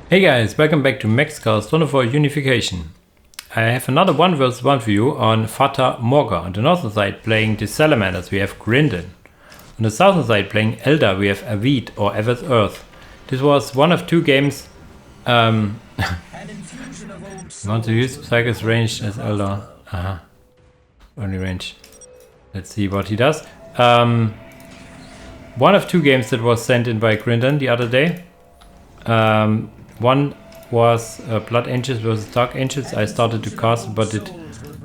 Hey guys, welcome back to Maxcast for Unification. I have another 1 vs 1 view on Fata Morga. On the northern side playing the Salamanders we have Grindan. On the southern side playing Eldar we have aveend or Earth. This was one of 2 games. Want to use Psycho's range as Eldar. Only range. Let's see what he does. One of 2 games that was sent in by Grindan the other day. One was Blood Angels vs Dark Angels. I started to cast, but it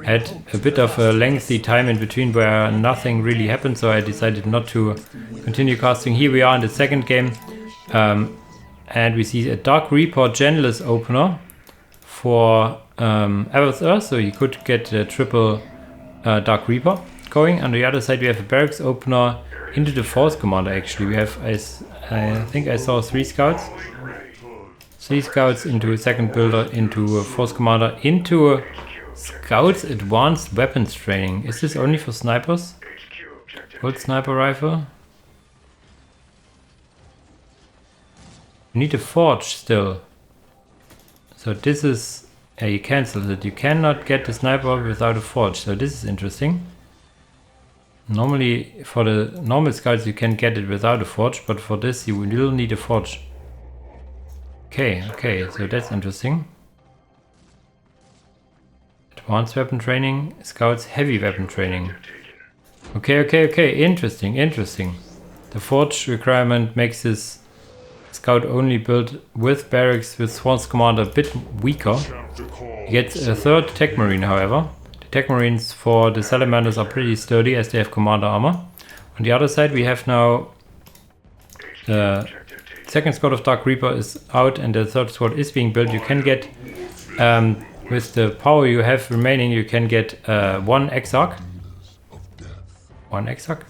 had a bit of a lengthy time in between where nothing really happened, so I decided not to continue casting. Here we are in the second game, and we see a Dark Reaper Geneless opener for Earth, so you could get a triple Dark Reaper going. On the other side we have a Barracks opener into the Force Commander. Actually we have, I think I saw 3 scouts. 3 scouts into a second builder, into a Force Commander, into a Scouts Advanced Weapons Training. Is this only for snipers? Old sniper rifle? You need a forge still. So this is... you cancel it. You cannot get the sniper without a forge. So this is interesting. Normally for the normal scouts you can get it without a forge, but for this you will need a forge. Okay, so that's interesting. Advanced weapon training, scouts heavy weapon training. Okay, interesting. The forge requirement makes this scout only build with barracks with Force Commander a bit weaker. He gets a 3rd Tech Marine, however. The Tech Marines for the Salamanders are pretty sturdy as they have commander armor. On the other side we have now the second squad of Dark Reaper is out and the 3rd squad is being built. You can get, with the power you have remaining, you can get 1 Exarch. 1 Exarch?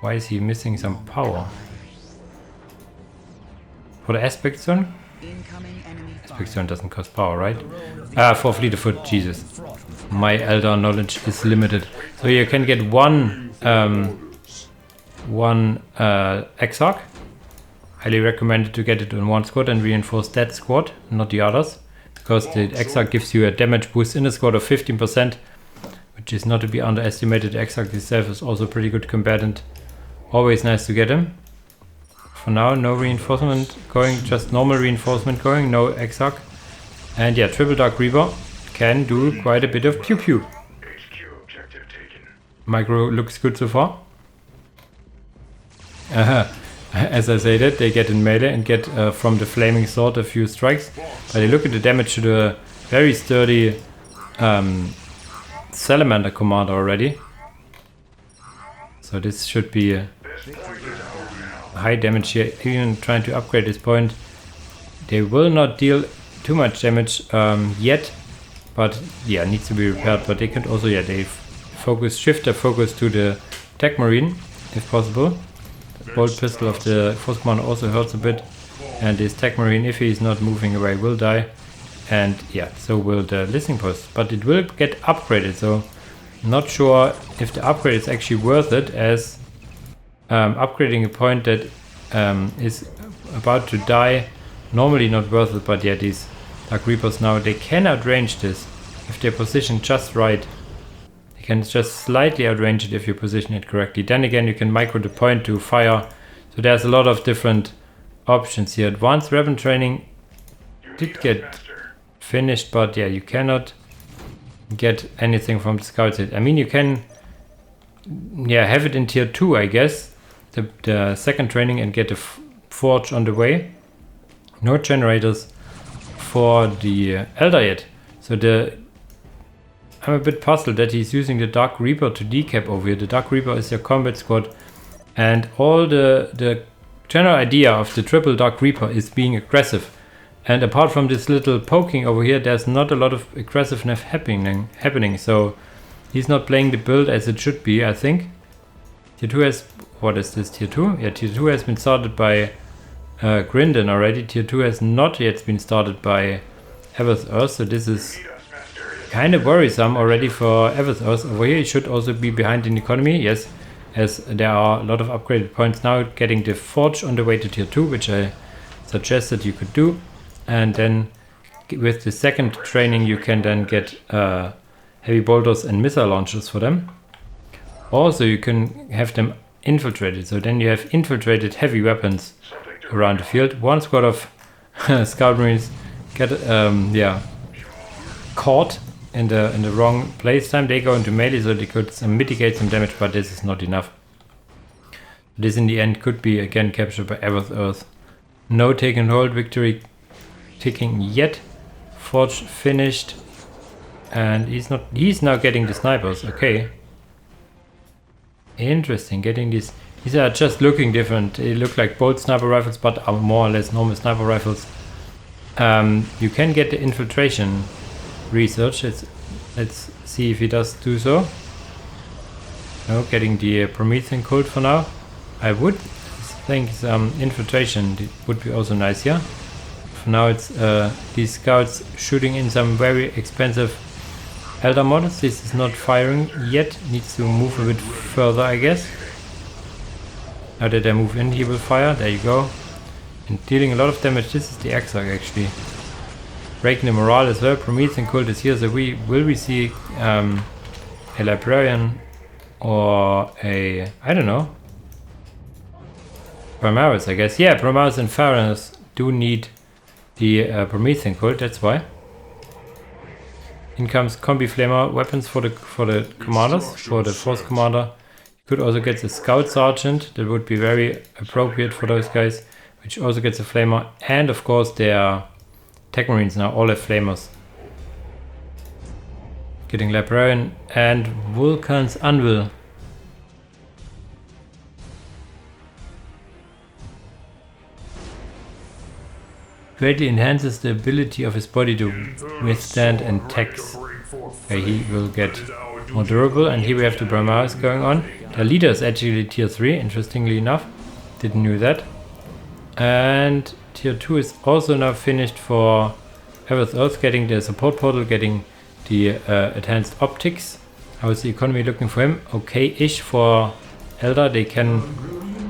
Why is he missing some power? For the Aspect Zone? Aspect Zone doesn't cost power, right? For Fleet of Foot, Jesus. My Eldar knowledge is limited. So you can get 1 Exarch. Highly recommended to get it on 1 squad and reinforce that squad, not the others, because the Exarch gives you a damage boost in a squad of 15%, which is not to be underestimated. The Exarch itself is also a pretty good combatant. Always nice to get him. For now, no reinforcement going, just normal reinforcement going, no Exarch. And yeah, triple Dark Reaper can do quite a bit of pew pew. Micro looks good so far. As I say that, they get in melee and get from the Flaming Sword a few strikes. But they look at the damage to the very sturdy Salamander commander already. So this should be a high damage here. Even trying to upgrade this point. They will not deal too much damage yet. But yeah, needs to be repaired. But they can also, yeah, they shift their focus to the Tech Marine if possible. Bolt pistol of the Force Commander also hurts a bit, and this Tech Marine, if he is not moving away, will die, and yeah, so will the listening post, but it will get upgraded, so not sure if the upgrade is actually worth it, as upgrading a point that is about to die, normally not worth it. But yeah, these Dark Reapers now, they can outrange this if they're positioned just right. Can just slightly outrange it if you position it correctly. Then again, you can micro the point to fire. So there's a lot of different options here. Advanced weapon training did get finished, but yeah, you cannot get anything from the scouts yet. I mean, you can have it in tier 2, I guess, the second training, and get a forge on the way. No generators for the Eldar yet. So I'm a bit puzzled that he's using the Dark Reaper to decap over here. The Dark Reaper is your combat squad, and all the general idea of the triple Dark Reaper is being aggressive. And apart from this little poking over here, there's not a lot of aggressiveness happening. So he's not playing the build as it should be, I think. Tier 2 has... what is this, tier 2? Yeah, tier 2 has been started by Grindan already. Tier 2 has not yet been started by Earth, so this is kind of worrisome already for Earth. Over here, it should also be behind in economy, yes, as there are a lot of upgraded points now, getting the forge on the way to tier 2, which I suggested you could do. and then with the second training you can then get heavy bolters and missile launchers for them. Also you can have them infiltrated, so then you have infiltrated heavy weapons around the field. One squad of scout marines get caught in the wrong place time. They go into melee, so they could mitigate some damage, but this is not enough. This in the end could be again captured by Ever's Earth. No take and hold victory ticking yet. Forge finished, and he's now getting the snipers. Okay, interesting. Getting these are just looking different. They look like bolt sniper rifles, but are more or less normal sniper rifles. You can get the infiltration research. Let's see if he does do so. No, getting the Promethean cult for now. I would think some infiltration would be also nice here. For now it's these scouts shooting in some very expensive Eldar models. This is not firing yet, needs to move a bit further, I guess. Now that I move in, he will fire. There you go. And dealing a lot of damage. This is the Exarch actually. Breaking the morale as well. Promethean cult is here, so will we see a librarian or a, I don't know, Primaris, I guess. Yeah, Primaris and Pharaohs do need the Promethean cult, that's why. In comes combi flamer weapons for the commanders, for the force commander. You could also get the scout sergeant, that would be very appropriate for those guys, which also gets a flamer, and of course their tech marines now all have flamers. Getting librarian and Vulcan's anvil. Greatly enhances the ability of his body to withstand attacks. Okay, he will get more durable, and here we have the Primaris going on. The leader is actually tier 3, interestingly enough. Didn't know that. And tier 2 is also now finished for Ever's Earth, getting the support portal, getting the enhanced optics. How is the economy looking for him? Okay-ish for Eldar. They can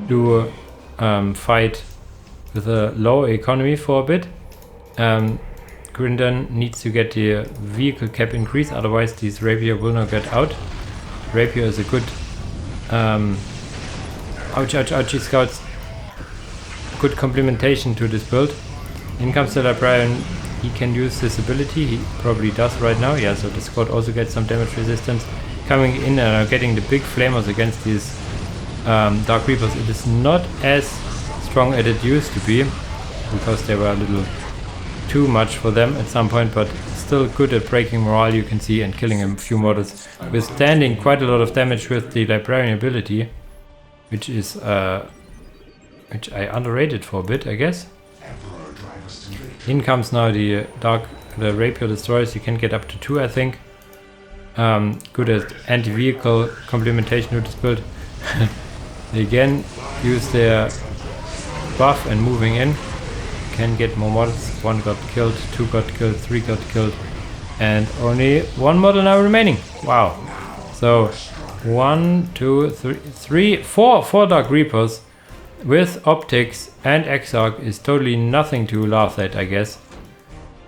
do fight with a low economy for a bit. Grindan needs to get the vehicle cap increase, otherwise these rapier will not get out. Rapier is a good ouchie scouts, good complementation to this build. In comes the librarian. He can use this ability, he probably does right now. Yeah, so the squad also gets some damage resistance. Coming in and getting the big flamers against these Dark Reapers. It is not as strong as it used to be, because they were a little too much for them at some point, but still good at breaking morale, you can see, and killing a few models, withstanding quite a lot of damage with the librarian ability, which is which I underrated for a bit, I guess. In comes now the rapier destroyers. You can get up to 2, I think. Good at anti-vehicle complementation with this build. They again use their buff and moving in. Can get more models. 1 got killed, 2 got killed, 3 got killed, and only 1 model now remaining. Wow. So 1, 2, 3, 4 Dark Reapers with optics and Exarch is totally nothing to laugh at, I guess.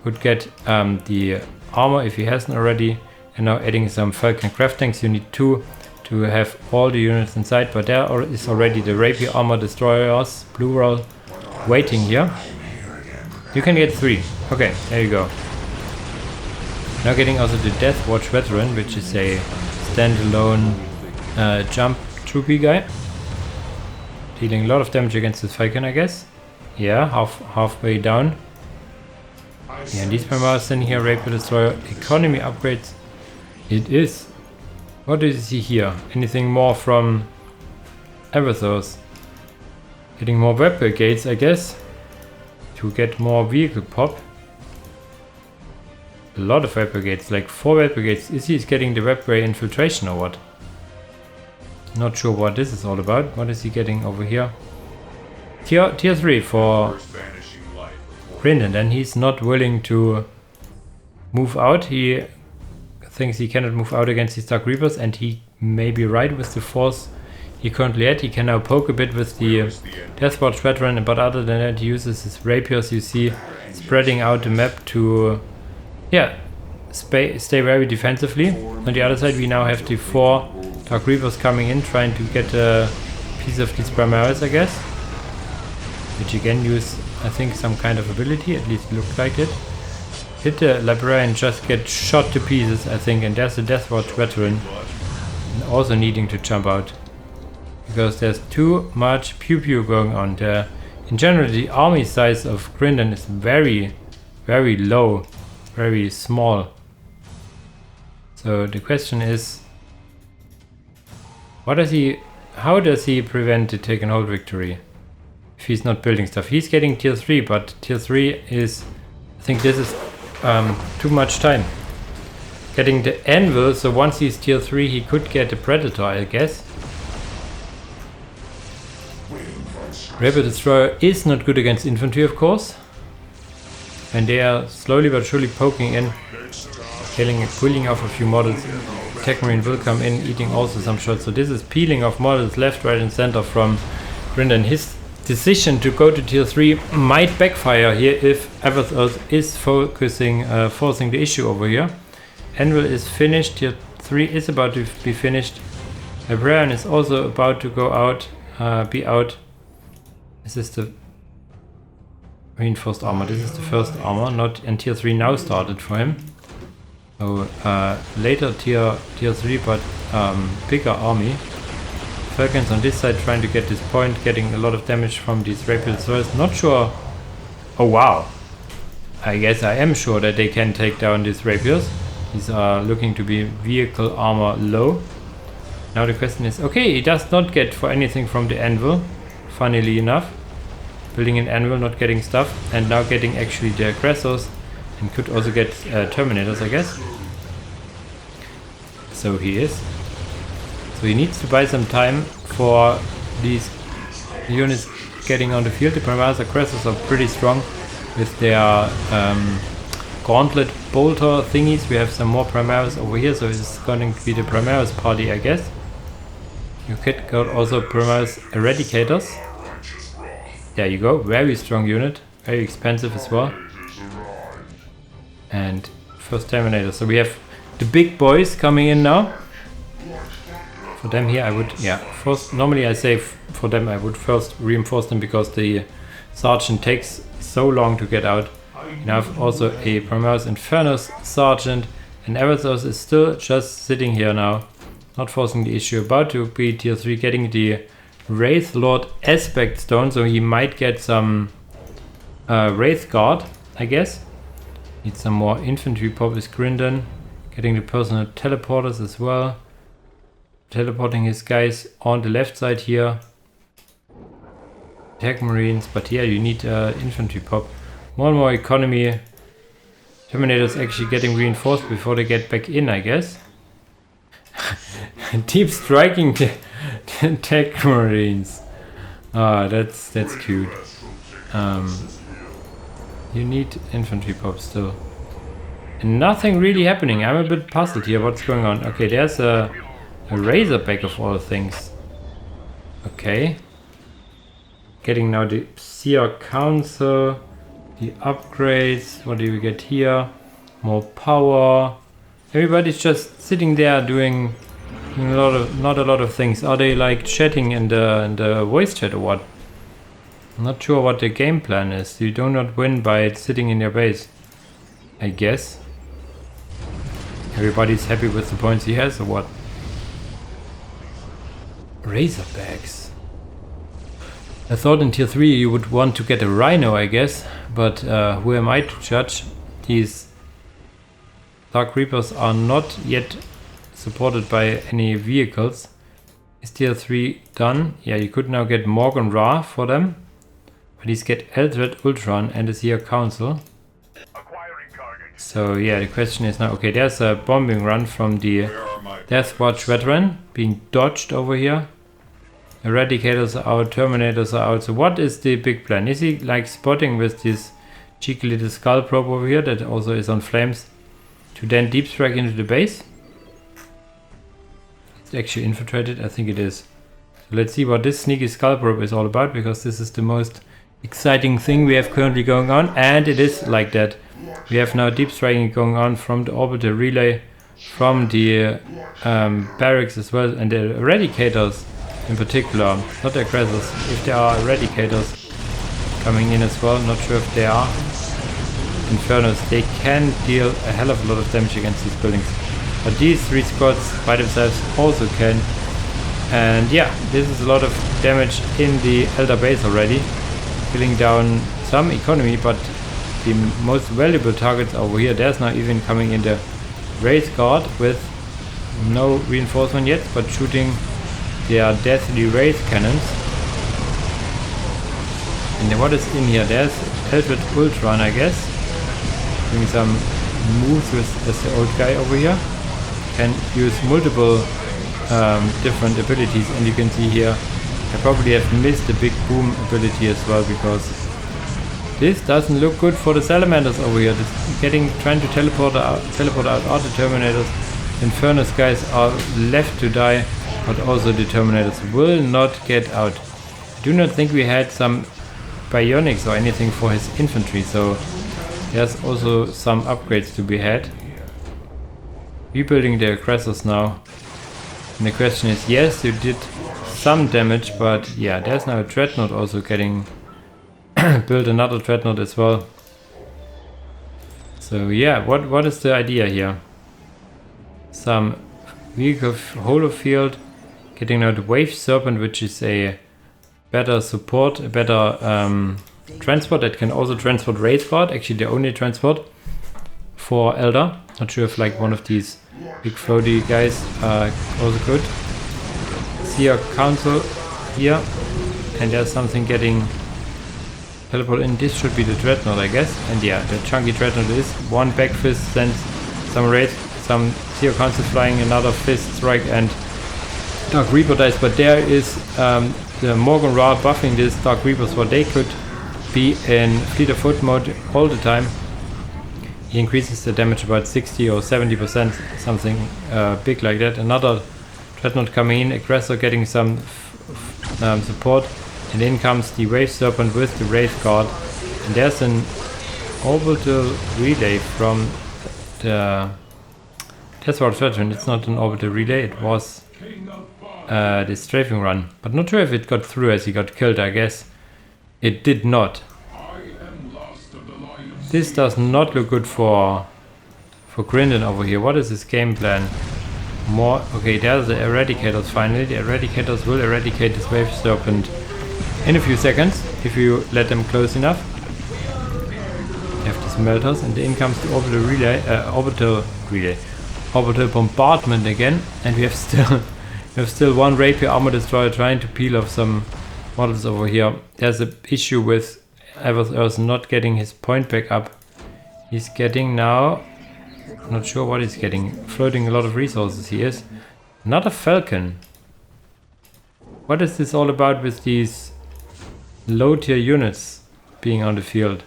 Could get the armor if he hasn't already, and now adding some Falcon craftings. You need 2 to have all the units inside, but there is already the rapier armor destroyers, plural, waiting here. You can get 3. Okay, there you go. Now getting also the Death Watch veteran, which is a standalone jump troopy guy. Dealing a lot of damage against this Falcon, I guess. Yeah, halfway down. Yeah, and these Primaris in here, Rapier Destroyer, economy upgrades. It is. What do you see here? Anything more from Everthos? Getting more web brigades, I guess, to get more vehicle pop. A lot of web brigades, like 4 web brigades. Is he getting the web ray infiltration or what? Not sure what this is all about. What is he getting over here? Tier 3 for Grindan, and he's not willing to move out. He thinks he cannot move out against these Dark Reapers, and he may be right with the force he currently had. He can now poke a bit with the Deathwatch veteran, but other than that he uses his rapiers, you see, spreading out the map to stay very defensively. On the other side we now have the 4 Dark Reapers coming in, trying to get a piece of these Primaris, I guess. Which again use, I think, some kind of ability, at least look like it. Hit the Librarian, just get shot to pieces, I think, and there's the Deathwatch veteran also needing to jump out. Because there's too much pew pew going on there. In general, the army size of Grindan is very, very low, very small. So the question is, how does he prevent the take and hold victory? If he's not building stuff. He's getting tier 3, but tier 3 is, I think this is too much time. Getting the anvil, so once he's tier 3 he could get a predator, I guess. Rapier Destroyer is not good against infantry, of course. And they are slowly but surely poking in, pulling off a few models. Tech Marine will come in, eating also some shots. So this is peeling off models left, right and center from Grindan. His decision to go to tier 3 might backfire here if Everth is forcing the issue over here. Anvil is finished, tier 3 is about to be finished. Librarian is also about to go out, be out. This is the reinforced armor, this is the first armor, and tier 3 now started for him. So later tier 3, but bigger army. Falcons on this side trying to get this point, getting a lot of damage from these rapier destroyers. Not sure. Oh wow. I guess I am sure that they can take down these rapiers. These are looking to be vehicle armor low. Now the question is, okay, he does not get for anything from the anvil, funnily enough. Building an anvil, not getting stuff, and now getting actually the aggressors, and could also get terminators, I guess. So he is. So he needs to buy some time for these units getting on the field. The Primaris aggressors are pretty strong with their gauntlet bolter thingies. We have some more Primaris over here, so it's going to be the Primaris party, I guess. You could got also Primaris eradicators. There you go, very strong unit, very expensive as well. And first Terminator. So we have the big boys coming in now. For them here I would, first, normally I say for them I would first reinforce them because the sergeant takes so long to get out. And I have also a Primaris Infernus sergeant, and Everthos is still just sitting here now, not forcing the issue. About to be tier 3, getting the Wraith Lord Aspect Stone, so he might get some Wraith Guard, I guess. Need some more infantry pop with Grindan, getting the personal teleporters as well. Teleporting his guys on the left side here. Tech Marines, but yeah, you need infantry pop. More and more economy. Terminators actually getting reinforced before they get back in, I guess. Deep striking Tech Marines. Ah, that's cute. You need infantry pop still. And nothing really happening. I'm a bit puzzled here. What's going on? Okay, there's a Razorback of all things. Okay. Getting now the Seer Council, the upgrades. What do we get here? More power. Everybody's just sitting there doing not a lot of things. Are they like chatting in the voice chat or what? I'm not sure what the game plan is. You do not win by sitting in your base, I guess. Everybody's happy with the points he has or what? Razorbacks. I thought in tier 3 you would want to get a Rhino, I guess, but who am I to judge? These Dark Reapers are not yet supported by any vehicles. Is tier 3 done? Yeah, you could now get Morgan Ra for them, but he's get Eldred Ultron and the Seer Council. So yeah, the question is now, okay, there's a bombing run from the Deathwatch veteran being dodged over here. Eradicators are out, Terminators are out. So what is the big plan? Is he like spotting with this cheeky little skull probe over here that also is on flames to then deep strike into the base? It's actually infiltrated, I think it is. So let's see what this sneaky skull probe is all about, because this is the most exciting thing we have currently going on, and it is like that. We have now deep striking going on from the orbital relay, from the barracks as well, and the eradicators in particular, not the aggressors. If there are eradicators coming in as well, not sure if they are. Infernos, they can deal a hell of a lot of damage against these buildings. But these 3 squads by themselves also can. And yeah, this is a lot of damage in the Eldar base already, killing down some economy, but the most valuable targets over here. There's now even coming in the Wraith Guard with no reinforcement yet, but shooting their deathly Wraith cannons. And then what is in here? There's Eldritch Ultron, I guess, doing some moves with as the old guy over here. Can use multiple different abilities, and you can see here I probably have missed the big boom ability as well, because this doesn't look good for the Salamanders over here. Trying to teleport out all the Terminators. Infernus guys are left to die, but also the Terminators will not get out. I do not think we had some bionics or anything for his infantry, so there's also some upgrades to be had. Rebuilding the aggressors now. And the question is, yes, you did some damage, but yeah, there's now a Dreadnought also getting build another Dreadnought as well. So yeah, what is the idea here? Some vehicle holofield, getting now the Wave Serpent, which is a better support, a better transport that can also transport Wraith Guard, actually the only transport for Eldar. Not sure if like one of these big floaty guys also could. Seer Council here, and there's something getting teleport in. This should be the Dreadnought, I guess. And yeah, the chunky Dreadnought is one back fist, sends some Wraith, some Seer Council flying, another fist strike, and Dark Reaper dies. But there is the Morgan Ra buffing this Dark Reapers, what they could be in fleet of foot mode all the time. He increases the damage about 60 or 70%, something big like that. Another Dreadnought coming in, aggressor getting some support, and in comes the Wave Serpent with the Wraith Guard. And there's an orbital relay from the Test Route Veteran. It's not an orbital relay, it was the strafing run. But not sure if it got through as he got killed, I guess. It did not. This does not look good for Grindan over here. What is his game plan? More. Okay, there's the Eradicators finally. The Eradicators will eradicate this Wave Serpent in a few seconds if you let them close enough. You have the Smelters, and in comes the orbital bombardment again, and we have still one Rapier Armor Destroyer trying to peel off some models over here. There's an issue with Evers not getting his point back up. He's getting now, not sure what he's getting, floating a lot of resources he is. Another Falcon. What is this all about with these low tier units being on the field?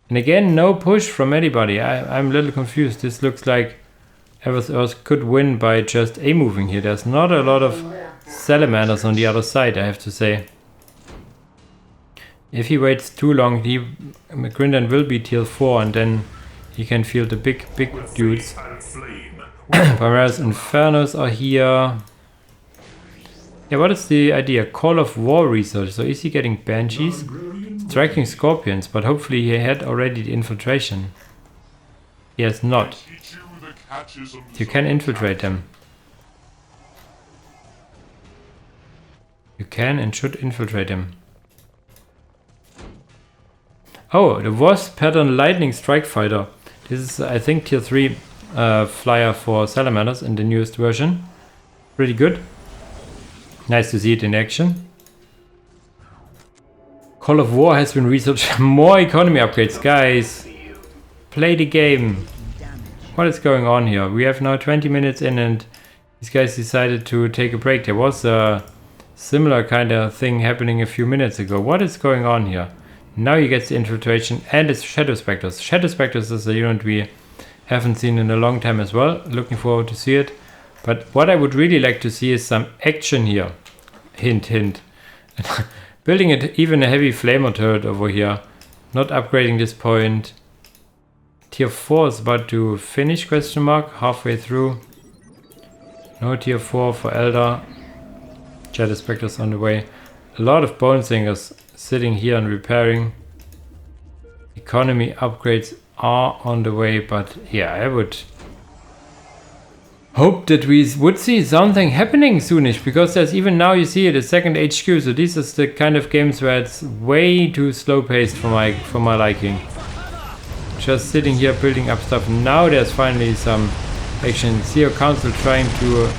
And again, no push from anybody. I'm a little confused. This looks like Evers could win by just A-moving here. There's not a lot of Salamanders on the other side, I have to say. If he waits too long, Grindan will be tier 4, and then he can feel the big dudes. Whereas Infernos are here. Yeah, what is the idea? Call of War research. So is he getting Banshees? Striking Scorpions, but hopefully he had already the infiltration. He has not. You can infiltrate them. You can and should infiltrate them. Oh, the Wasp Pattern Lightning Strike Fighter. This is, I think, tier 3 flyer for Salamanders in the newest version. Pretty good. Nice to see it in action. Call of War has been researched. More economy upgrades. Guys, play the game. What is going on here? We have now 20 minutes in, and these guys decided to take a break. There was a similar kind of thing happening a few minutes ago. What is going on here? Now he gets the infiltration, and it's Shadow Spectres. Shadow Spectres is a unit we haven't seen in a long time as well. Looking forward to see it. But what I would really like to see is some action here. Hint, hint. Building even a heavy flamer turret over here. Not upgrading this point. Tier 4 is about to finish, question mark, halfway through. No tier 4 for Eldar. Shadow Spectres on the way. A lot of Bone Singers sitting here and repairing. Economy upgrades are on the way, but yeah, I would hope that we would see something happening soonish, because there's even now you see it a second HQ, so this is the kind of games where it's way too slow paced for my liking. Just sitting here building up stuff. Now there's finally some action. CEO Council trying to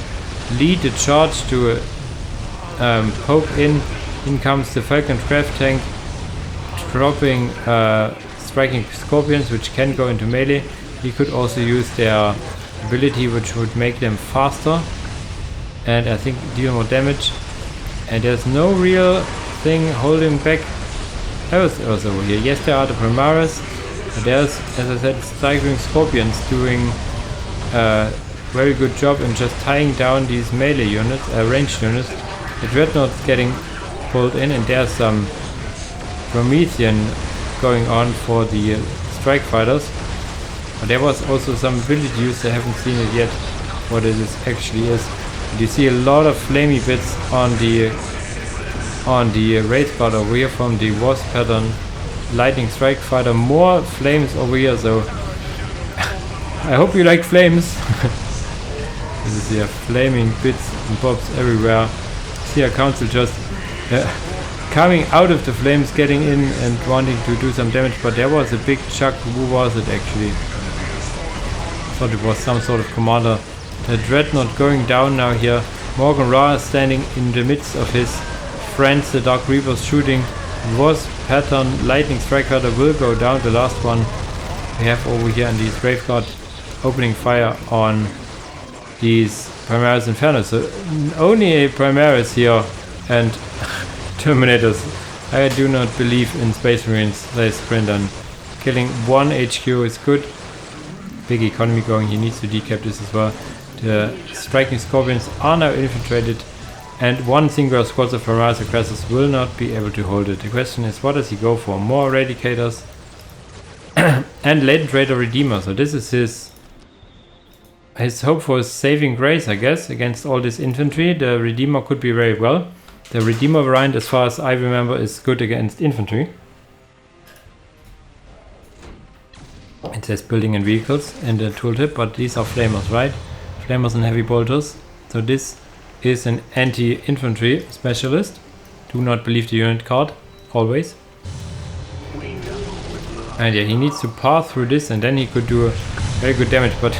lead the charge to poke in. In comes the Falcon Craft Tank, dropping striking Scorpions, which can go into melee. He could also use their ability, which would make them faster and I think deal more damage. And there's no real thing holding back Earth over here. Yes, there are the Primaris, but there's, as I said, striking Scorpions doing a very good job in just tying down these melee units, ranged units. The Dreadnought's getting pulled in, and there's some Promethean going on for the strike fighters. But there was also some ability use, I haven't seen it yet, what it actually is. And you see a lot of flamey bits on the race part over here from the Wasp pattern lightning strike fighter. More flames over here, so I hope you like flames. This is here, flaming bits and bobs everywhere. See our council just coming out of the flames, getting in and wanting to do some damage, but there was a big chuck. Who was it actually? I thought it was some sort of commander. The Dreadnought going down now here. Morgan Ra is standing in the midst of his friends, the Dark Reapers, shooting. Wasp pattern lightning strike fighter will go down, the last one we have over here, and these Graveguard opening fire on these Primaris Infernos. So only a Primaris here and Terminators. I do not believe in Space Marines, says Grindan. Killing one HQ is good. Big economy going, he needs to decap this as well. The striking Scorpions are now infiltrated, and one single squad of Primaris aggressors will not be able to hold it. The question is, what does he go for? More Eradicators and Latent Raider Redeemer. So this is his hope for saving grace, I guess, against all this infantry. The Redeemer could be very well. The Redeemer variant, as far as I remember, is good against infantry. It says building and vehicles in the tooltip, but these are flamers, right? Flamers and heavy bolters. So this is an anti-infantry specialist. Do not believe the unit card, always. And yeah, he needs to pass through this, and then he could do very good damage. But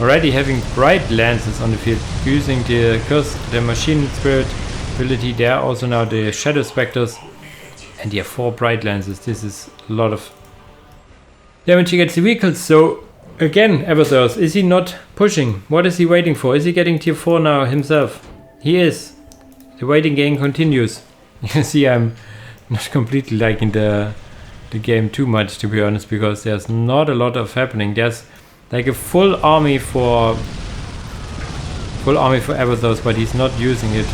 already having bright lances on the field, using the curse, the machine spirit ability, there are also now the Shadow Spectres, and yeah, 4 bright lances. This is a lot of damage against the vehicles. So again, Everthurst, is he not pushing? What is he waiting for? Is he getting tier 4 now himself? He is. The waiting game continues. You see, I'm not completely liking the game too much, to be honest, because there's not a lot of happening. There's like a full army for Everthurst, but he's not using it.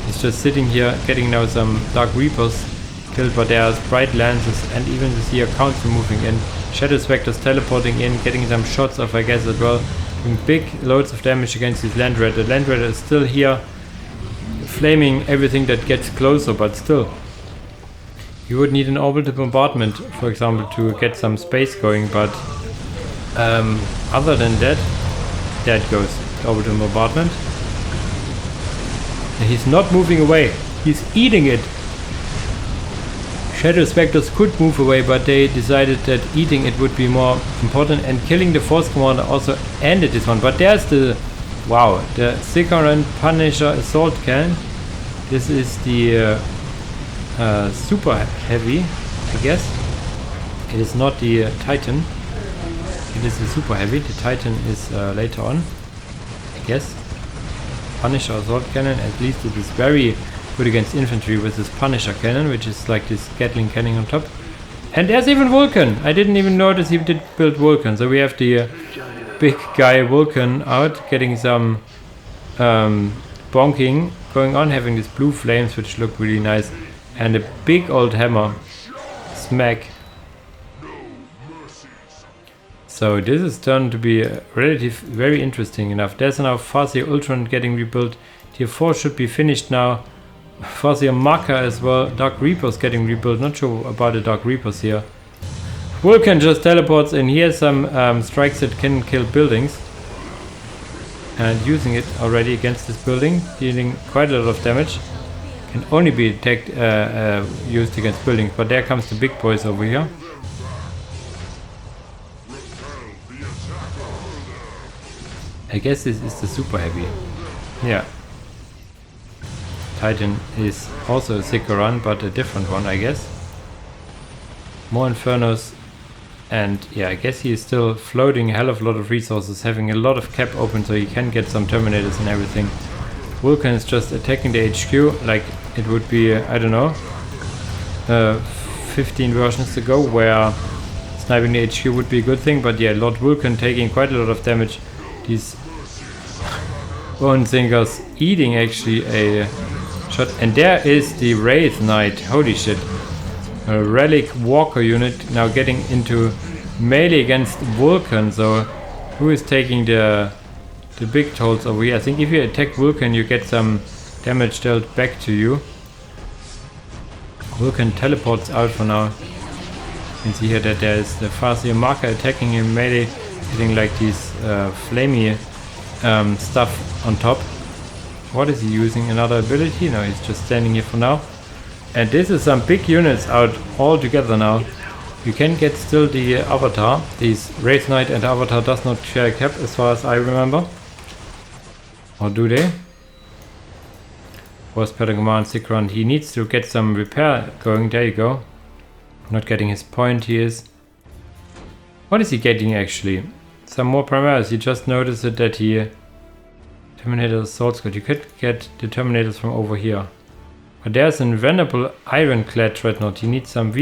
He's just sitting here getting now some Dark Reapers killed, but there's bright lances, and even the Seer Council moving in. Shadow Spectres teleporting in, getting some shots off, I guess, as well. Doing big loads of damage against this Land Raider. The Land Raider is still here, flaming everything that gets closer, but still. You would need an orbital bombardment, for example, to get some space going, but other than that, there it goes, the orbital bombardment. And he's not moving away, he's eating it. Shadow Spectres could move away, but they decided that eating it would be more important, and killing the Force Commander also ended this one. But there's the, wow, the Sicaran Punisher Assault Cannon. This is the super heavy, I guess. It is not the Titan. It is the super heavy. The Titan is later on, I guess. Punisher Assault Cannon, at least it is very good against infantry with this Punisher Cannon, which is like this Gatling cannon on top. And there's even Vulcan. I didn't even notice he did build Vulcan. So we have the big guy Vulcan out, getting some bonking going on, having these blue flames which look really nice, and a big old hammer. Smack. So this is turned to be very interesting enough. There's now Fata Morga getting rebuilt. Tier 4 should be finished now. Fata Morga as well. Dark Reapers getting rebuilt. Not sure about the Dark Reapers here. Vulcan just teleports in here. Some strikes that can kill buildings. And using it already against this building. Dealing quite a lot of damage. Can only be used against buildings. But there comes the big boys over here. I guess this is the super heavy. Yeah. Titan is also a sicker run, but a different one, I guess. More Infernos. And yeah, I guess he is still floating a hell of a lot of resources, having a lot of cap open so he can get some Terminators and everything. Vulcan is just attacking the HQ like it would be, I don't know, 15 versions ago, where sniping the HQ would be a good thing. But yeah, Lord Vulcan taking quite a lot of damage. These Bone Sinkers eating actually a shot. And there is the Wraith Knight. Holy shit. A Relic Walker unit now getting into melee against Vulcan. So who is taking the big tolls over here? I think if you attack Vulcan you get some damage dealt back to you. Vulcan teleports out for now. You can see here that there is the Fata Morga attacking in melee, getting like these flamey stuff on top. What is he using? Another ability? No, he's just standing here for now. And this is some big units out all together now. You can get still the Avatar. These Wraith Knight and Avatar does not share a cap as far as I remember. Or do they? Was Pattern Command sick run. He needs to get some repair going. There you go. Not getting his point. He is. What is he getting actually? Some more primaries. You just noticed it that he Terminator Assault Squad. You could get the Terminators from over here. But there's an venerable ironclad dreadnought. He needs some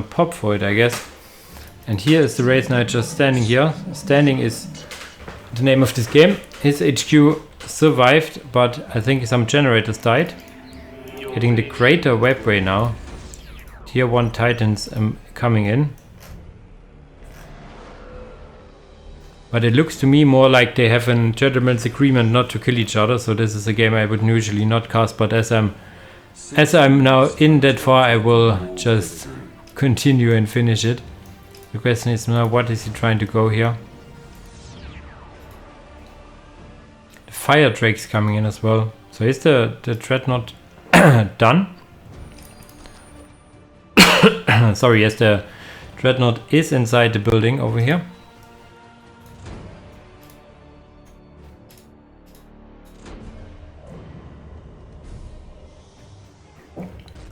pop for it, I guess. And here is the Wraith Knight just standing here. Standing is the name of this game. His HQ survived, but I think some generators died. Getting the greater webway now. Tier 1 Titans coming in. But it looks to me more like they have a gentleman's agreement not to kill each other. So this is a game I would usually not cast, but as I'm now in that far, I will just continue and finish it. The question is now, what is he trying to go here? The Fire Drake's coming in as well. So is the Dreadnought done? Sorry, yes, the Dreadnought is inside the building over here.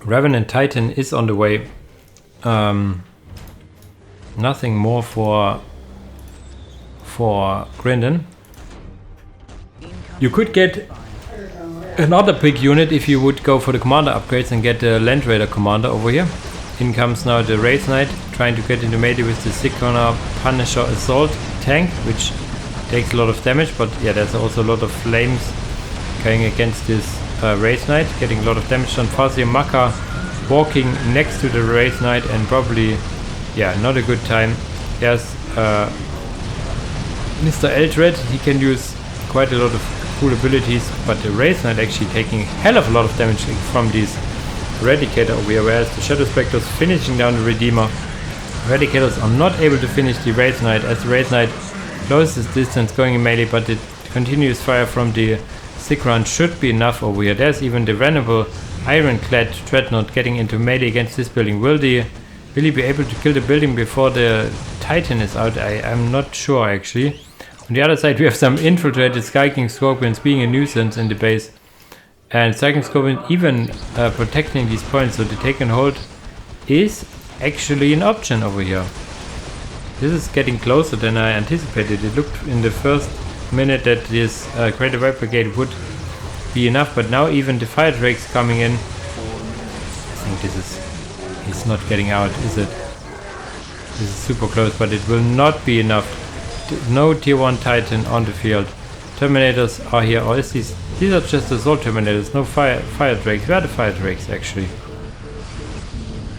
Revenant Titan is on the way. Nothing more for Grindan. You could get another big unit if you would go for the commander upgrades and get the Land Raider commander over here. In comes now the Wraith Knight, trying to get into melee with the Sikorner Punisher Assault tank, which takes a lot of damage, but yeah, there's also a lot of flames going against this Wraith Knight, getting a lot of damage on. Fata Morga walking next to the Wraith Knight and probably, yeah, not a good time. There's Mr. Eldred, he can use quite a lot of cool abilities, but the Wraith Knight actually taking a hell of a lot of damage from these Eradicator over here, whereas the Shadow Spectres finishing down the Redeemer. Eradicators are not able to finish the Wraith Knight, as the Wraith Knight closes distance going in melee, but the continuous fire from the Sick Run should be enough over here. There's even the venerable Ironclad Dreadnought getting into melee against this building. Will he be able to kill the building before the Titan is out? I'm not sure actually. On the other side we have some infiltrated Sky King Scorpions being a nuisance in the base. And Sky King Scorpion even protecting these points, so the take and hold is actually an option over here. This is getting closer than I anticipated. It looked in the first minute that this Greater White Brigade would be enough, but now even the Fire Drakes coming in. I think he's not getting out, is it? This is super close, but it will not be enough. No tier 1 Titan on the field Terminators are here. Or is these are just assault Terminators, no fire drakes. Where are the fire drakes actually?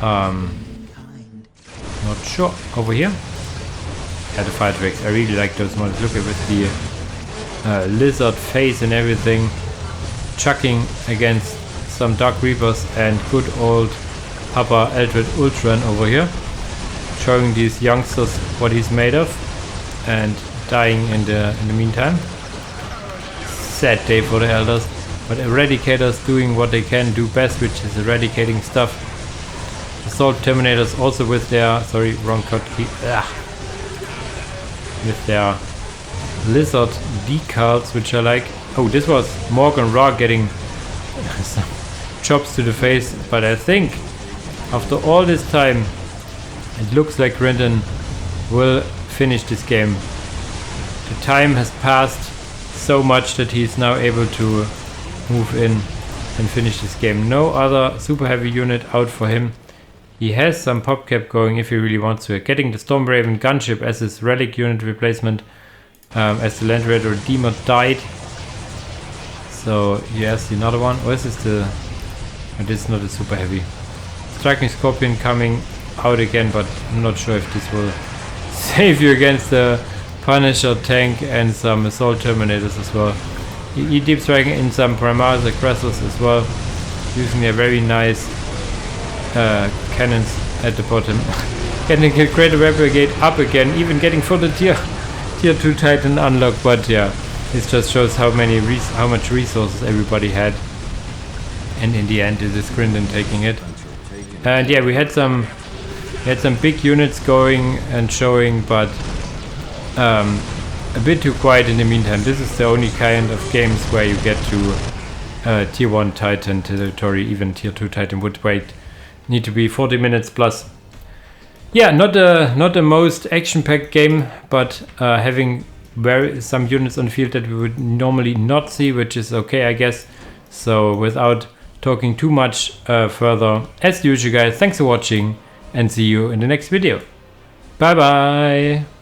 Not sure. Over here? Yeah, the fire drakes. I really like those ones. Look at with the lizard face and everything. Chucking against some Dark Reapers and good old Papa Eldred Ultron over here. Showing these youngsters what he's made of. And dying in the meantime. Sad day for the Eldars. But Eradicators doing what they can do best, which is eradicating stuff. Assault Terminators also with their... Sorry, wrong cut key. With their lizard decals, which I like. Oh, this was Morgan Raw getting some chops to the face, but I think after all this time it looks like Grindan will finish this game. The time has passed so much that he's now able to move in and finish this game. No other super heavy unit out for him. He has some PopCap going if he really wants to. Getting the Storm Raven gunship as his relic unit replacement as the Land Raider Redeemer died. So he has another one. Or is this the... Oh, this is not a super heavy. Striking Scorpion coming out again, but I'm not sure if this will save you against the Punisher tank and some Assault Terminators as well. He deep striking in some Primaris Aggressors as well, using their very nice cannons at the bottom. Getting a Greater Red Brigade up again, even getting for the tier 2 Titan unlock, but yeah, this just shows how much resources everybody had. And in the end it is Grindan taking it. And yeah, we had some big units going and showing, but a bit too quiet in the meantime. This is the only kind of games where you get to tier 1 Titan territory. Even tier 2 Titan would need to be 40 minutes plus. Yeah, not the most action-packed game, but having some units on the field that we would normally not see, which is okay, I guess. So without talking too much further, as usual guys, thanks for watching and see you in the next video. Bye bye!